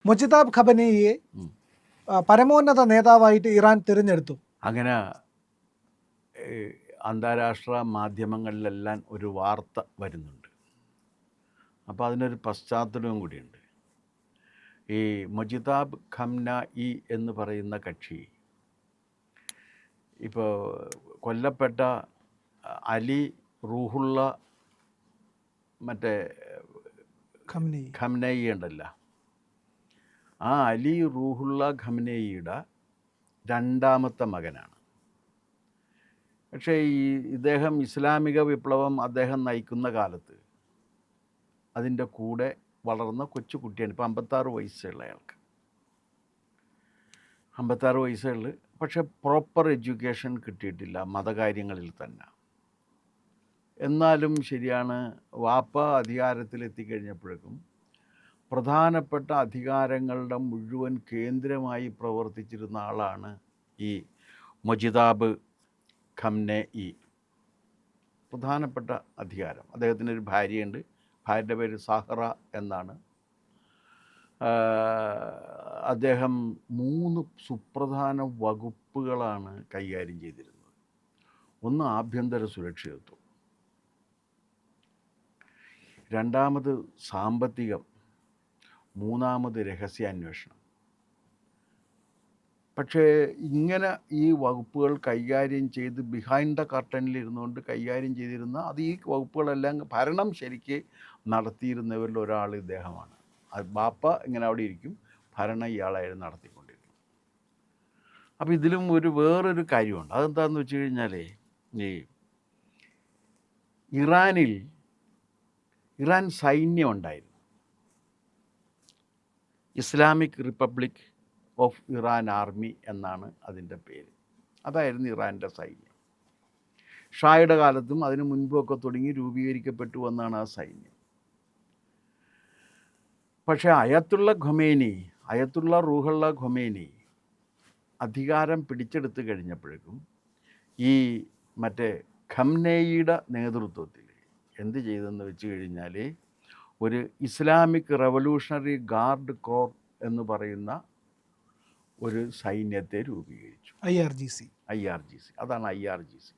മുജിതാബ് ഖമനേയിയെ പരമോന്നത നേതാവായിട്ട് ഇറാൻ തിരഞ്ഞെടുത്തു. അങ്ങനെ അന്താരാഷ്ട്ര മാധ്യമങ്ങളിലെല്ലാം ഒരു വാർത്ത വരുന്നുണ്ട്. അപ്പോൾ അതിനൊരു പശ്ചാത്തലവും കൂടിയുണ്ട്. ഈ മുജിതാബ് ഖമനേയി എന്ന് പറയുന്ന കക്ഷി ഇപ്പോൾ കൊല്ലപ്പെട്ട അലി റൂഹുള്ള മറ്റേ ഖമനേയി ഉണ്ടല്ലോ, ആ അലി റൂഹുള്ള ഖമനേയിയുടെ രണ്ടാമത്തെ മകനാണ്. പക്ഷേ ഇദ്ദേഹം ഇസ്ലാമിക വിപ്ലവം അദ്ദേഹം നയിക്കുന്ന കാലത്ത് അതിൻ്റെ കൂടെ വളർന്ന കൊച്ചുകുട്ടിയാണ്. ഇപ്പോൾ 56 വയസ്സുള്ള അയാൾക്ക്, 56 വയസ്സുള്ള. പക്ഷെ പ്രോപ്പർ എഡ്യൂക്കേഷൻ കിട്ടിയിട്ടില്ല മതകാര്യങ്ങളിൽ തന്നെ. എന്നാലും ശരിയാണ്, വാപ്പ അധികാരത്തിലെത്തിക്കഴിഞ്ഞപ്പോഴേക്കും പ്രധാനപ്പെട്ട അധികാരങ്ങളുടെ മുഴുവൻ കേന്ദ്രമായി പ്രവർത്തിച്ചിരുന്ന ആളാണ് ഈ മുജിതാബ് ഖമനേയി. പ്രധാനപ്പെട്ട അധികാരം. അദ്ദേഹത്തിനൊരു ഭാര്യയുണ്ട്, ഭാര്യയുടെ പേര് സാഹറ എന്നാണ്. അദ്ദേഹം 3 സുപ്രധാന വകുപ്പുകളാണ് കൈകാര്യം ചെയ്തിരുന്നത്. ഒന്ന് ആഭ്യന്തര സുരക്ഷിതത്വം, രണ്ടാമത് സാമ്പത്തികം, മൂന്നാമത് രഹസ്യാന്വേഷണം. പക്ഷേ ഇങ്ങനെ ഈ വകുപ്പുകൾ കൈകാര്യം ചെയ്ത് ബിഹൈൻഡ് ദ കർട്ടനിൽ ഇരുന്നുകൊണ്ട് കൈകാര്യം ചെയ്തിരുന്ന അത് ഈ വകുപ്പുകളെല്ലാം ഭരണം ശരിക്ക് നടത്തിയിരുന്നവരിൽ ഒരാൾ ഇദ്ദേഹമാണ്. ബാപ്പ ഇങ്ങനെ അവിടെ ഇരിക്കും, ഭരണം ഇയാളായിരുന്നു നടത്തിക്കൊണ്ടിരിക്കും. അപ്പോൾ ഇതിലും വേറൊരു കാര്യമുണ്ട്. അതെന്താണെന്ന് വെച്ച് കഴിഞ്ഞാൽ, ഈ ഇറാൻ സൈന്യം ഉണ്ടായിരുന്നു. Islamic republic of Iran army എന്നാണ് അതിൻ്റെ പേര്. അതായിരുന്നു ഇറാൻ്റെ സൈന്യം. ഷായുടെ കാലത്തും അതിനു മുൻപൊക്കെ തുടങ്ങി രൂപീകരിക്കപ്പെട്ടു എന്നാണ് ആ സൈന്യം. പക്ഷേ അയത്തുള്ള റൂഹുള്ള ഖൊമേനി അധികാരം പിടിച്ചെടുത്ത് കഴിഞ്ഞപ്പോഴേക്കും ഈ മറ്റേ ഖമനേയിയുടെ നേതൃത്വത്തിൽ എന്ത് ചെയ്തെന്ന് വെച്ച് കഴിഞ്ഞാൽ, ഒരു ഇസ്ലാമിക് റവല്യൂഷണറി ഗാർഡ് കോർ എന്ന് പറയുന്ന ഒരു സൈന്യത്തെ രൂപീകരിച്ചു. IRGC. അതാണ് IRGC.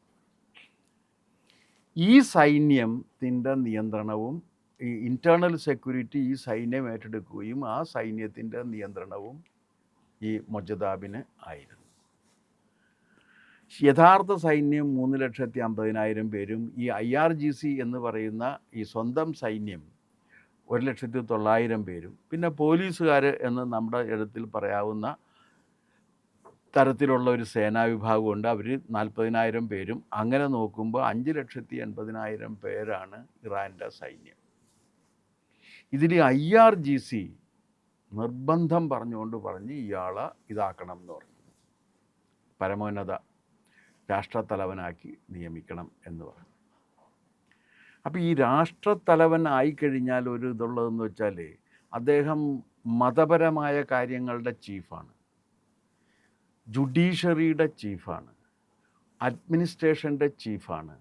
ഈ സൈന്യത്തിൻ്റെ നിയന്ത്രണവും ഈ ഇൻറ്റേർണൽ സെക്യൂരിറ്റി ഈ സൈന്യം ഏറ്റെടുക്കുകയും ആ സൈന്യത്തിൻ്റെ നിയന്ത്രണവും ഈ മുജിതാബിന് ആയിരുന്നു. യഥാർത്ഥ സൈന്യം 3,50,000 പേരും ഈ IRGC എന്ന് പറയുന്ന ഈ സ്വന്തം സൈന്യം 1,09,000 പേരും, പിന്നെ പോലീസുകാർ എന്ന് നമ്മുടെ ഇടത്തിൽ പറയാവുന്ന തരത്തിലുള്ള ഒരു സേനാ വിഭാഗമുണ്ട്, അവർ 40,000 പേരും. അങ്ങനെ നോക്കുമ്പോൾ 5,80,000 പേരാണ് ഇറാൻ്റെ സൈന്യം. ഇതിൽ IRGC നിർബന്ധം പറഞ്ഞ് ഇയാളെ ഇതാക്കണം എന്ന് പറഞ്ഞു, പരമോന്നത രാഷ്ട്രത്തലവനാക്കി നിയമിക്കണം എന്ന് പറഞ്ഞു. അപ്പോൾ ഈ രാഷ്ട്രത്തലവൻ ആയിക്കഴിഞ്ഞാൽ ഒരു ഇതുള്ളതെന്ന് വെച്ചാൽ, അദ്ദേഹം മതപരമായ കാര്യങ്ങളുടെ ചീഫാണ്, ജുഡീഷ്യറിയുടെ ചീഫാണ്, അഡ്മിനിസ്ട്രേഷൻ്റെ ചീഫാണ്,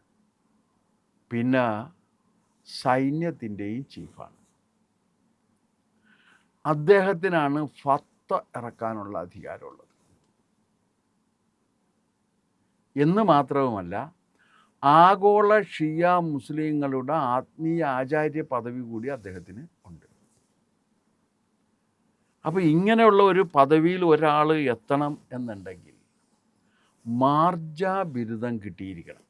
പിന്നെ സൈന്യത്തിൻ്റെയും ചീഫാണ്. അദ്ദേഹത്തിനാണ് ഫത്വ ഇറക്കാനുള്ള അധികാരമുള്ളത് എന്ന് മാത്രവുമല്ല, ആഗോള ഷിയ മുസ്ലിങ്ങളുടെ ആത്മീയ ആചാര്യ പദവി കൂടി അദ്ദേഹത്തിന് ഉണ്ട്. അപ്പോൾ ഇങ്ങനെയുള്ള ഒരു പദവിയിൽ ഒരാൾ എത്തണം എന്നുണ്ടെങ്കിൽ മാർജ ബിരുദം കിട്ടിയിരിക്കണം.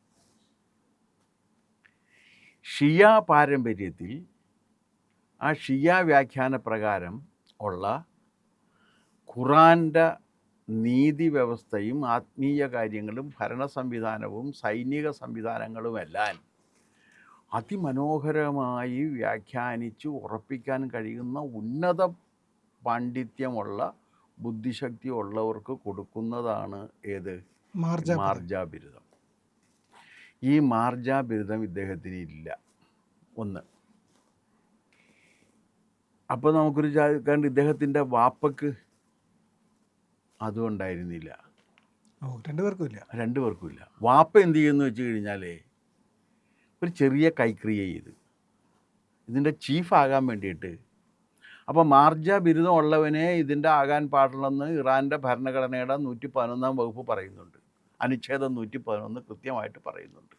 ഷിയ പാരമ്പര്യത്തിൽ ആ ഷിയ വ്യാഖ്യാന പ്രകാരം ഉള്ള ഖുറാൻ്റെ നീതി വ്യവസ്ഥയും ആത്മീയ കാര്യങ്ങളും ഭരണ സംവിധാനവും സൈനിക സംവിധാനങ്ങളുമെല്ലാം അതിമനോഹരമായി വ്യാഖ്യാനിച്ച് ഉറപ്പിക്കാൻ കഴിയുന്ന ഉന്നത പാണ്ഡിത്യമുള്ള ബുദ്ധിശക്തി ഉള്ളവർക്ക് കൊടുക്കുന്നതാണ് ഏത്? മാർജ ബിരുദം. ഈ മാർജ ബിരുദം ഇദ്ദേഹത്തിന് ഇല്ല. ഒന്ന്. അപ്പോൾ നമുക്കൊരു കണ്ട് ഇദ്ദേഹത്തിൻ്റെ വാപ്പക്ക് അതും ഉണ്ടായിരുന്നില്ല. രണ്ടുപേർക്കും ഇല്ല. വാപ്പ എന്ത് ചെയ്യുമെന്ന് വെച്ച് കഴിഞ്ഞാൽ ഒരു ചെറിയ കൈക്രിയ ചെയ്ത് ഇതിൻ്റെ ചീഫാകാൻ വേണ്ടിയിട്ട് അപ്പോൾ മാർജ ബിരുദം ഉള്ളവനെ ഇതിൻ്റെ ആകാൻ പാടില്ലെന്ന് ഇറാൻ്റെ ഭരണഘടനയുടെ 111 വകുപ്പ് പറയുന്നുണ്ട്. അനുച്ഛേദം 111 കൃത്യമായിട്ട് പറയുന്നുണ്ട്.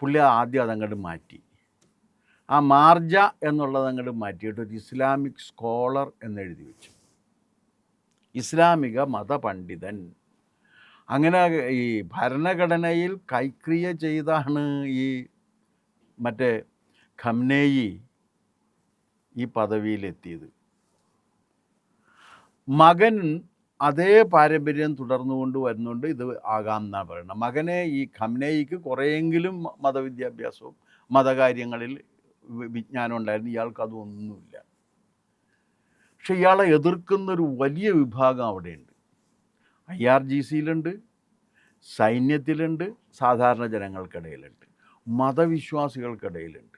പുള്ളി ആദ്യം അതങ്ങോട്ട് മാറ്റി. ആ മാർജ എന്നുള്ളത് അങ്ങോട്ട് മാറ്റിയിട്ട് ഒരു ഇസ്ലാമിക് സ്കോളർ എന്നെഴുതി വെച്ചു. ഇസ്ലാമിക മതപണ്ഡിതൻ. അങ്ങനെ ഈ ഭരണഘടനയിൽ കൈക്രിയ ചെയ്താണ് ഈ മറ്റേ ഖംനേയി ഈ പദവിയിലെത്തിയത്. മകൻ അതേ പാരമ്പര്യം തുടർന്നുകൊണ്ട് വരുന്നുണ്ട്. ഇത് ആകാം എന്നാണ് പറയുന്നത്. മകനെ ഈ ഖംനേയിക്ക് കുറേയെങ്കിലും മതവിദ്യാഭ്യാസവും മതകാര്യങ്ങളിൽ വിജ്ഞാനം ഉണ്ടായിരുന്നു. ഇയാൾക്ക് അതൊന്നുമില്ല. പക്ഷെ ഇയാളെ എതിർക്കുന്നൊരു വലിയ വിഭാഗം അവിടെയുണ്ട്. IRGCയിലുണ്ട്, സൈന്യത്തിലുണ്ട്, സാധാരണ ജനങ്ങൾക്കിടയിലുണ്ട്, മതവിശ്വാസികൾക്കിടയിലുണ്ട്.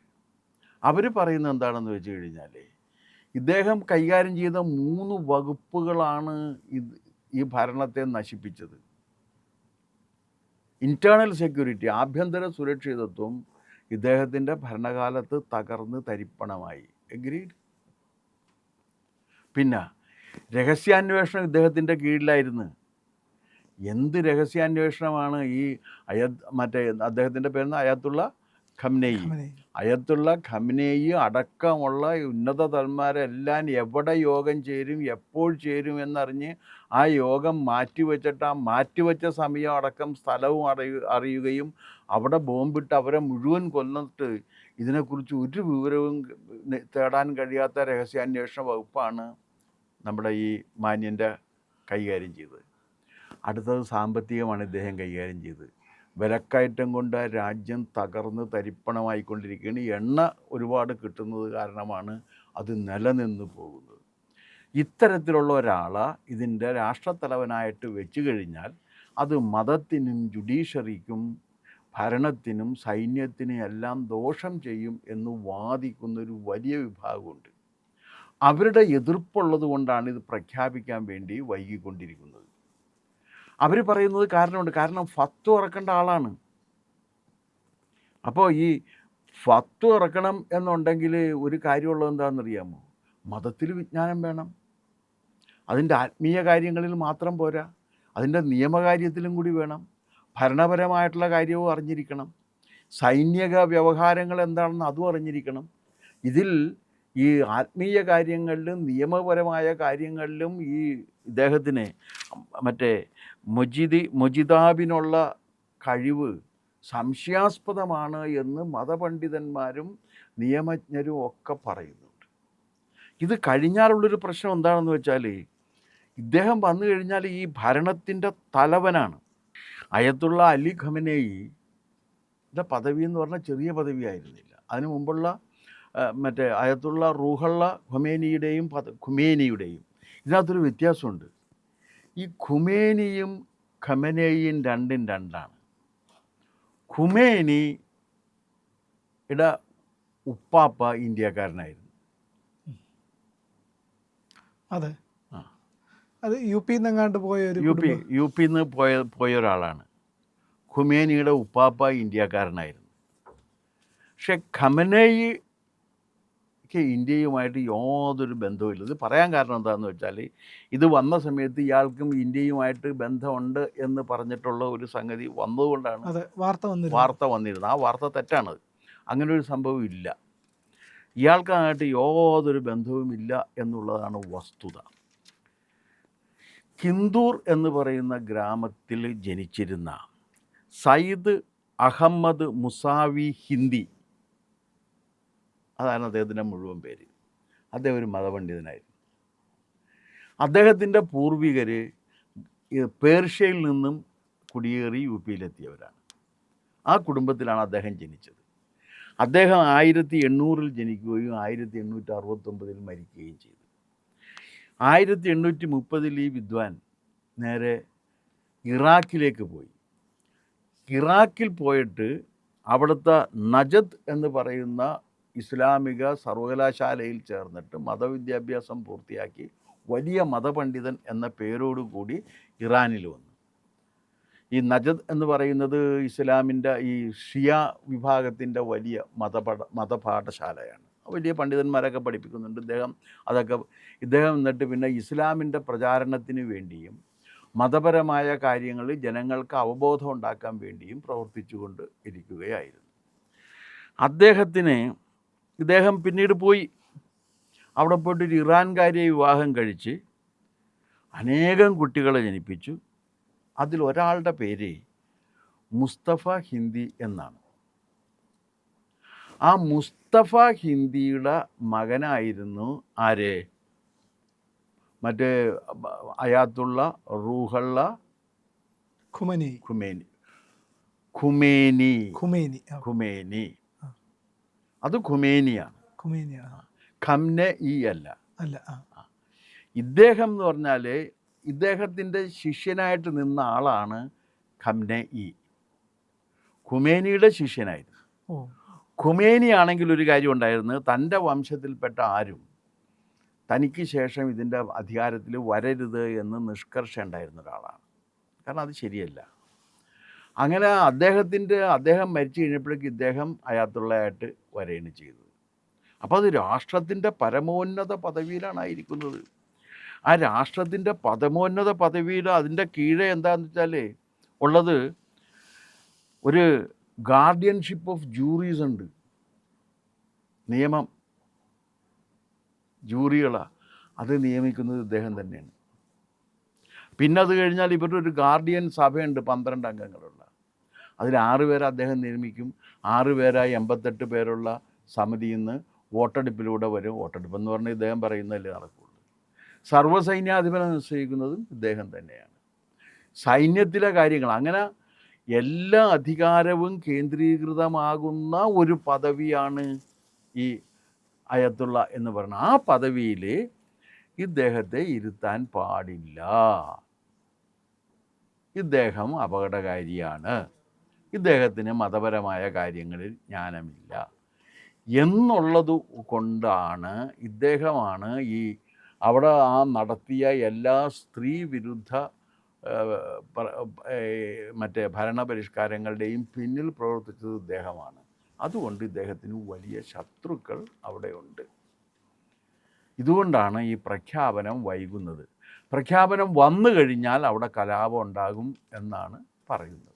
അവർ പറയുന്നത് എന്താണെന്ന് വെച്ച് കഴിഞ്ഞാൽ, ഇദ്ദേഹം കൈകാര്യം ചെയ്ത 3 വകുപ്പുകളാണ് ഈ ഭരണത്തെ നശിപ്പിച്ചത്. ഇൻറ്റേർണൽ സെക്യൂരിറ്റി, ആഭ്യന്തര സുരക്ഷിതത്വം ഇദ്ദേഹത്തിൻ്റെ ഭരണകാലത്ത് തകർന്ന് തരിപ്പണമായി. എഗ്രീഡ്. പിന്നെ രഹസ്യാന്വേഷണം ഇദ്ദേഹത്തിൻ്റെ കീഴിലായിരുന്നു. എന്ത് രഹസ്യാന്വേഷണമാണ് ഈ അദ്ദേഹത്തിൻ്റെ പേരുന്ന അയത്തുള്ള ഖംനേയി. അയത്തുള്ള ഖംനേയി അടക്കമുള്ള ഉന്നത തന്മാരെല്ലാം എവിടെ യോഗം ചേരും, എപ്പോൾ ചേരും എന്നറിഞ്ഞ് ആ യോഗം മാറ്റിവെച്ചിട്ട് ആ മാറ്റിവെച്ച സമയം അടക്കം സ്ഥലവും അറിയുകയും അവിടെ ബോംബിട്ട് അവരെ മുഴുവൻ കൊന്നിട്ട് ഇതിനെക്കുറിച്ച് ഒരു വിവരവും തേടാൻ കഴിയാത്ത രഹസ്യാന്വേഷണ വകുപ്പാണ് നമ്മുടെ ഈ മാന്യൻ്റെ കൈകാര്യം ചെയ്തത്. അടുത്തത് സാമ്പത്തികമാണ് ഇദ്ദേഹം കൈകാര്യം ചെയ്തത്. വിലക്കയറ്റം കൊണ്ട് ആ രാജ്യം തകർന്ന് തരിപ്പണമായിക്കൊണ്ടിരിക്കുകയാണ്. എണ്ണ ഒരുപാട് കിട്ടുന്നത് കാരണമാണ് അത് നിലനിന്ന് പോകുന്നത്. ഇത്തരത്തിലുള്ള ഒരാളെ ഇതിൻ്റെ രാഷ്ട്രത്തലവനായിട്ട് വെച്ച് കഴിഞ്ഞാൽ അത് മതത്തിനും ജുഡീഷ്യറിക്കും ഭരണത്തിനും സൈന്യത്തിനും എല്ലാം ദോഷം ചെയ്യും എന്ന് വാദിക്കുന്നൊരു വലിയ വിഭാഗമുണ്ട്. അവരുടെ എതിർപ്പുള്ളത് കൊണ്ടാണ് ഇത് പ്രഖ്യാപിക്കാൻ വേണ്ടി വൈകിക്കൊണ്ടിരിക്കുന്നത്. അവർ പറയുന്നത് കാരണമുണ്ട്. കാരണം ഫത്വ ഇറക്കേണ്ട ആളാണ്. അപ്പോൾ ഈ ഫത്വ ഇറക്കണം എന്നുണ്ടെങ്കിൽ ഒരു കാര്യമുള്ളത് എന്താണെന്നറിയാമോ? മതത്തിൽ വിജ്ഞാനം വേണം. അതിൻ്റെ ആത്മീയ കാര്യങ്ങളിൽ മാത്രം പോരാ, അതിൻ്റെ നിയമകാര്യത്തിലും കൂടി വേണം. ഭരണപരമായിട്ടുള്ള കാര്യവും അറിഞ്ഞിരിക്കണം. സൈനിക വ്യവഹാരങ്ങൾ എന്താണെന്ന് അതും അറിഞ്ഞിരിക്കണം. ഇതിൽ ഈ ആത്മീയ കാര്യങ്ങളിലും നിയമപരമായ കാര്യങ്ങളിലും ഈ ഇദ്ദേഹത്തിന് മറ്റേ മൊജിദാബിനുള്ള കഴിവ് സംശയാസ്പദമാണ് എന്ന് മതപണ്ഡിതന്മാരും നിയമജ്ഞരും ഒക്കെ പറയുന്നുണ്ട്. ഇത് കഴിഞ്ഞാലുള്ളൊരു പ്രശ്നം എന്താണെന്ന് വെച്ചാൽ, ഇദ്ദേഹം വന്നു കഴിഞ്ഞാൽ ഈ ഭരണത്തിൻ്റെ തലവനാണ്. അയത്തുള്ള അലി ഖമനേയിയുടെ പദവി എന്ന് പറഞ്ഞാൽ ചെറിയ പദവിയായിരുന്നില്ല. അതിനു മുമ്പുള്ള മറ്റേ അയത്തുള്ള റൂഹുള്ള ഖുമേനിയുടെയും ഇതിനകത്തൊരു വ്യത്യാസമുണ്ട്. ഈ ഖുമേനിയും ഖമനേയും രണ്ടും രണ്ടാണ്. ഖുമേനിയുടെ ഉപ്പാപ്പ ഇന്ത്യക്കാരനായിരുന്നു. അതെ, അത് യുപിയിൽ നിന്നെങ്ങാണ്ട് പോയ യുപിയിൽ നിന്ന് പോയ ഒരാളാണ്. ഖുമേനിയുടെ ഉപ്പാപ്പ ഇന്ത്യക്കാരനായിരുന്നു. പക്ഷെ ഖമനേയിക്ക് ഇന്ത്യയുമായിട്ട് യാതൊരു ബന്ധവുമില്ല. ഇത് പറയാൻ കാരണം എന്താണെന്ന് വെച്ചാൽ, ഇത് വന്ന സമയത്ത് ഇയാൾക്കും ഇന്ത്യയുമായിട്ട് ബന്ധമുണ്ട് എന്ന് പറഞ്ഞിട്ടുള്ള ഒരു സംഗതി വന്നതുകൊണ്ടാണ് വാർത്ത വന്നിരുന്നത്. ആ വാർത്ത തെറ്റാണത്. അങ്ങനെ ഒരു സംഭവം ഇല്ല. ഇയാൾക്കായിട്ട് യാതൊരു ബന്ധവുമില്ല എന്നുള്ളതാണ് വസ്തുത. കിന്ദൂർ എന്ന് പറയുന്ന ഗ്രാമത്തിൽ ജനിച്ചിരുന്ന സയ്യിദ് അഹമ്മദ് മുസാവി ഹിന്ദി, അതാണ് അദ്ദേഹത്തിൻ്റെ മുഴുവൻ പേര്. അദ്ദേഹം ഒരു മതപണ്ഡിതനായിരുന്നു. അദ്ദേഹത്തിൻ്റെ പൂർവികർ പേർഷ്യയിൽ നിന്നും കുടിയേറി യുപിയിലെത്തിയവരാണ്. ആ കുടുംബത്തിലാണ് അദ്ദേഹം ജനിച്ചത്. അദ്ദേഹം 1800 ജനിക്കുകയും 1869 മരിക്കുകയും ചെയ്തു. 1830 ഈ വിദ്വാൻ നേരെ ഇറാഖിലേക്ക് പോയി. ഇറാഖിൽ പോയിട്ട് അവിടുത്തെ നജദ് എന്ന് പറയുന്ന ഇസ്ലാമിക സർവകലാശാലയിൽ ചേർന്നിട്ട് മതവിദ്യാഭ്യാസം പൂർത്തിയാക്കി വലിയ മതപണ്ഡിതൻ എന്ന പേരോടുകൂടി ഇറാനിൽ വന്നു. ഈ നജദ് എന്ന് പറയുന്നത് ഇസ്ലാമിൻ്റെ ഈ ഷിയ വിഭാഗത്തിൻ്റെ വലിയ മതപാഠശാലയാണ്. വലിയ പണ്ഡിതന്മാരൊക്കെ പഠിപ്പിക്കുന്നുണ്ട്. ഇദ്ദേഹം എന്നിട്ട് പിന്നെ ഇസ്ലാമിൻ്റെ പ്രചാരണത്തിന് വേണ്ടിയും മതപരമായ കാര്യങ്ങളിൽ ജനങ്ങൾക്ക് അവബോധം ഉണ്ടാക്കാൻ വേണ്ടിയും പ്രവർത്തിച്ചുകൊണ്ട് ഇരിക്കുകയായിരുന്നു. ഇദ്ദേഹം പിന്നീട് പോയി അവിടെ പോയിട്ടൊരു ഇറാൻകാരിയെ വിവാഹം കഴിച്ച് അനേകം കുട്ടികളെ ജനിപ്പിച്ചു. അതിലൊരാളുടെ പേര് മുസ്തഫ ഹിന്ദി എന്നാണ്. ആ മുസ്തഫ ഹിന്ദിയുടെ മകനായിരുന്നു ആര്? മറ്റേ അയാത്തുള്ള റൂഹുള്ള ഖുമേനി. അത് ഖുമേനിയാണ്. ഖംനെ ഈ അല്ല. ഇദ്ദേഹം എന്ന് പറഞ്ഞാൽ ഇദ്ദേഹത്തിൻ്റെ ശിഷ്യനായിട്ട് നിന്ന ആളാണ് ഖംനെ ഈ. ഖുമേനിയുടെ ശിഷ്യനായിരുന്നു. ഖുമേനി ആണെങ്കിൽ ഒരു കാര്യം ഉണ്ടായിരുന്നു, തൻ്റെ വംശത്തിൽപ്പെട്ട ആരും തനിക്ക് ശേഷം ഇതിൻ്റെ അധികാരത്തിൽ വരരുത് എന്ന് നിഷ്കർഷ ഉണ്ടായിരുന്ന ഒരാളാണ്. കാരണം അത് ശരിയല്ല. അങ്ങനെ അദ്ദേഹം മരിച്ചു കഴിഞ്ഞപ്പോഴേക്ക് ഇദ്ദേഹം അയാത്തുള്ളയായിട്ട് വരികയാണ് ചെയ്തത്. അപ്പോൾ അത് രാഷ്ട്രത്തിൻ്റെ പരമോന്നത പദവിയിലാണ് ആയിരിക്കുന്നത്. ആ രാഷ്ട്രത്തിൻ്റെ പരമോന്നത പദവിയിൽ അതിൻ്റെ കീഴെ എന്താണെന്ന് വെച്ചാൽ ഉള്ളത് ഒരു ഗാർഡിയൻഷിപ്പ് ഓഫ് ജൂറീസ് ഉണ്ട്. നിയമം, ജൂറികളാണ്, അത് നിയമിക്കുന്നത് ഇദ്ദേഹം തന്നെയാണ്. പിന്നെ അത് കഴിഞ്ഞാൽ ഇവരുടെ ഒരു ഗാർഡിയൻ സഭയുണ്ട് 12 അംഗങ്ങളുള്ള. അതിൽ 6 പേരെ അദ്ദേഹം നിയമിക്കും. 6 പേരായി 88 പേരുള്ള സമിതിയിൽ നിന്ന് വോട്ടെടുപ്പിലൂടെ വരും. വോട്ടെടുപ്പെന്ന് പറഞ്ഞാൽ ഇദ്ദേഹം പറയുന്നതല്ലേ നടക്കുള്ളൂ. സർവ്വസൈന്യാധിപനെ നിശ്ചയിക്കുന്നതും ഇദ്ദേഹം തന്നെയാണ്. സൈന്യത്തിലെ കാര്യങ്ങൾ, അങ്ങനെ എല്ലാ അധികാരവും കേന്ദ്രീകൃതമാകുന്ന ഒരു പദവിയാണ് ഈ അയത്തുള്ള എന്ന് പറഞ്ഞ. ആ പദവിയിൽ ഇദ്ദേഹത്തെ ഇരുത്താൻ പാടില്ല. ഇദ്ദേഹം അപകടകാരിയാണ്, ഇദ്ദേഹത്തിന് മതപരമായ കാര്യങ്ങളിൽ ജ്ഞാനമില്ല എന്നുള്ളത് കൊണ്ടാണ് ഇദ്ദേഹമാണ് അവിടെ നടത്തിയ എല്ലാ സ്ത്രീ വിരുദ്ധ മറ്റേ ഭരണപരിഷ്കാരങ്ങളുടെയും പിന്നിൽ പ്രവർത്തിച്ചത് ഇദ്ദേഹമാണ്. അതുകൊണ്ട് ഇദ്ദേഹത്തിന് വലിയ ശത്രുക്കൾ അവിടെയുണ്ട്. ഇതുകൊണ്ടാണ് ഈ പ്രഖ്യാപനം വൈകുന്നത്. പ്രഖ്യാപനം വന്നു കഴിഞ്ഞാൽ അവിടെ കലാപം ഉണ്ടാകും എന്നാണ് പറയുന്നത്.